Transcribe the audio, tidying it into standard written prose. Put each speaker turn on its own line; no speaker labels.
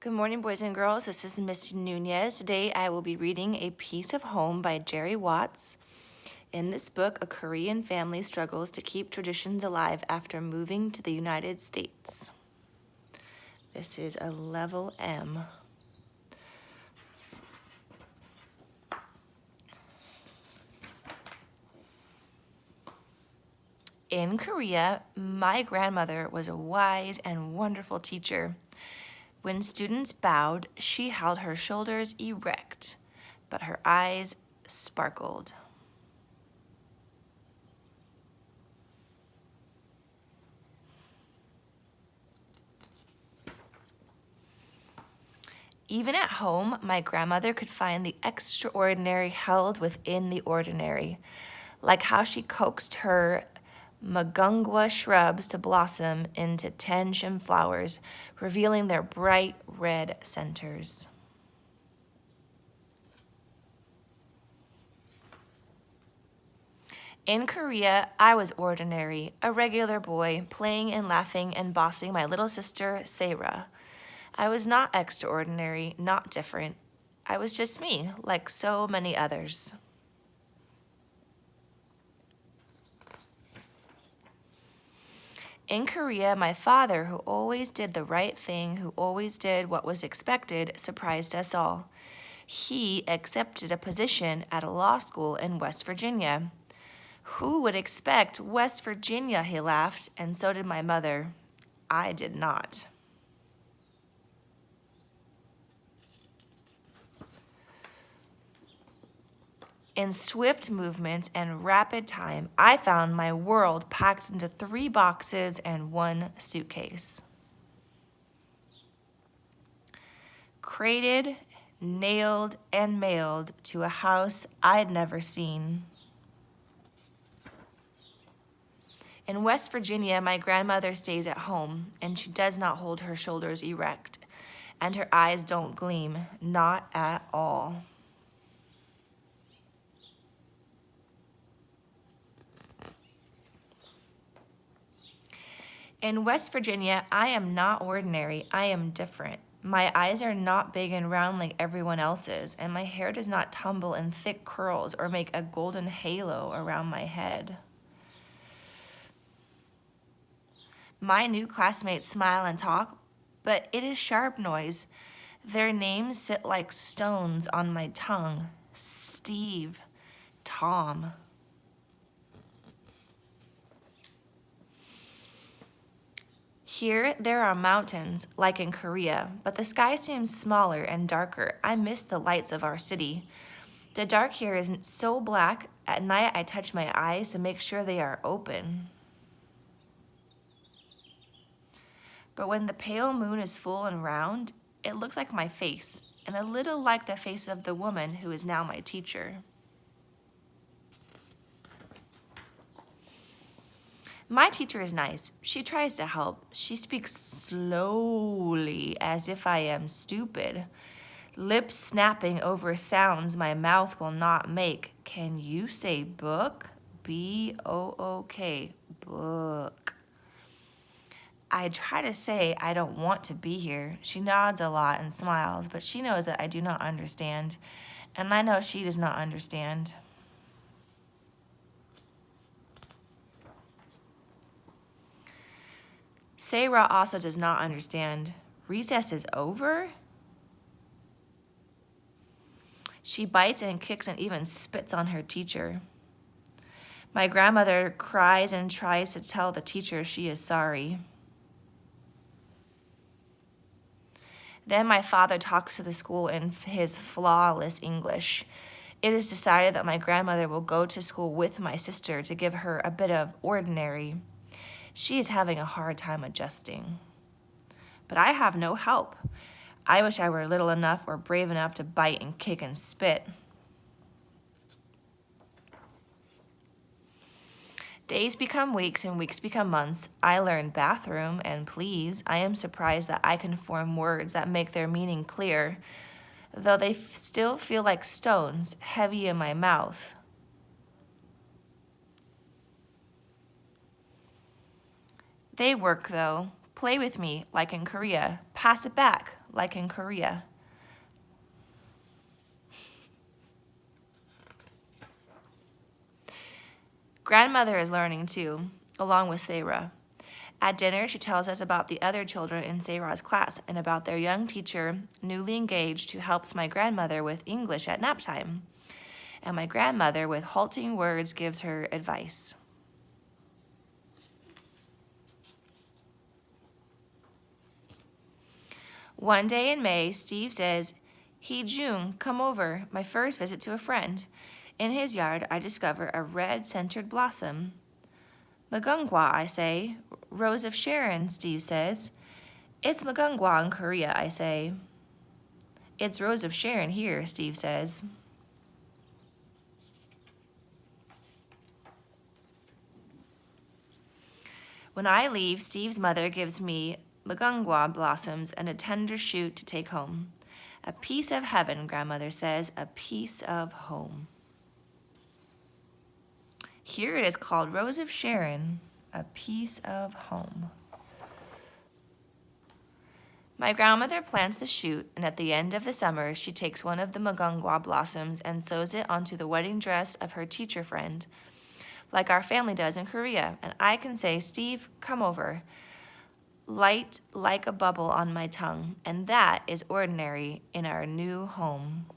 Good morning, boys and girls. This is Miss Nunez. Today I will be reading A Piece of Home by Jerry Watts. In this book, a Korean family struggles to keep traditions alive after moving to the United States. This is a level M. In Korea, my grandmother was a wise and wonderful teacher. When students bowed, she held her shoulders erect, but her eyes sparkled. Even at home, my grandmother could find the extraordinary held within the ordinary, like how she coaxed her magungwa shrubs to blossom into tensham flowers, revealing their bright red centers. In Korea, I was ordinary, a regular boy, playing and laughing and bossing my little sister, Sarah. I was not extraordinary, not different. I was just me, like so many others. In Korea, my father, who always did the right thing, who always did what was expected, surprised us all. He accepted a position at a law school in West Virginia. Who would expect West Virginia, he laughed, and so did my mother. I did not. In swift movements and rapid time, I found my world packed into 3 boxes and 1 suitcase. Crated, nailed, and mailed to a house I'd never seen. In West Virginia, my grandmother stays at home, and she does not hold her shoulders erect, and her eyes don't gleam, not at all. In West Virginia, I am not ordinary, I am different. My eyes are not big and round like everyone else's, and my hair does not tumble in thick curls or make a golden halo around my head. My new classmates smile and talk, but it is sharp noise. Their names sit like stones on my tongue. Steve, Tom. Here, there are mountains, like in Korea, but the sky seems smaller and darker. I miss the lights of our city. The dark here is so black, at night I touch my eyes to make sure they are open. But when the pale moon is full and round, it looks like my face, and a little like the face of the woman who is now my teacher. My teacher is nice. She tries to help. She speaks slowly, as if I am stupid. Lips snapping over sounds my mouth will not make. Can you say book? B-O-O-K, book. I try to say I don't want to be here. She nods a lot and smiles, but she knows that I do not understand, and I know she does not understand. Sarah also does not understand. Recess is over? She bites and kicks and even spits on her teacher. My grandmother cries and tries to tell the teacher she is sorry. Then my father talks to the school in his flawless English. It is decided that my grandmother will go to school with my sister to give her a bit of ordinary. She is having a hard time adjusting. But I have no help. I wish I were little enough or brave enough to bite and kick and spit. Days become weeks and weeks become months. I learn bathroom and please. I am surprised that I can form words that make their meaning clear, though they still feel like stones, heavy in my mouth. They work, though. Play with me, like in Korea. Pass it back, like in Korea. Grandmother is learning too, along with Sarah. At dinner, she tells us about the other children in Sarah's class and about their young teacher, newly engaged, who helps my grandmother with English at nap time. And my grandmother, with halting words, gives her advice. One day in May, Steve says, "Hey, June, come over, my first visit to a friend." In his yard, I discover a red-centered blossom. "Magungwa," I say. "Rose of Sharon," Steve says. "It's Magungwa in Korea," I say. "It's Rose of Sharon here," Steve says. When I leave, Steve's mother gives me Magungwa blossoms and a tender shoot to take home. "A piece of heaven," Grandmother says, "a piece of home." Here it is called Rose of Sharon, a piece of home. My grandmother plants the shoot, and at the end of the summer, she takes one of the Magungwa blossoms and sews it onto the wedding dress of her teacher friend, like our family does in Korea. And I can say, "Steve, come over." Light like a bubble on my tongue, and that is ordinary in our new home.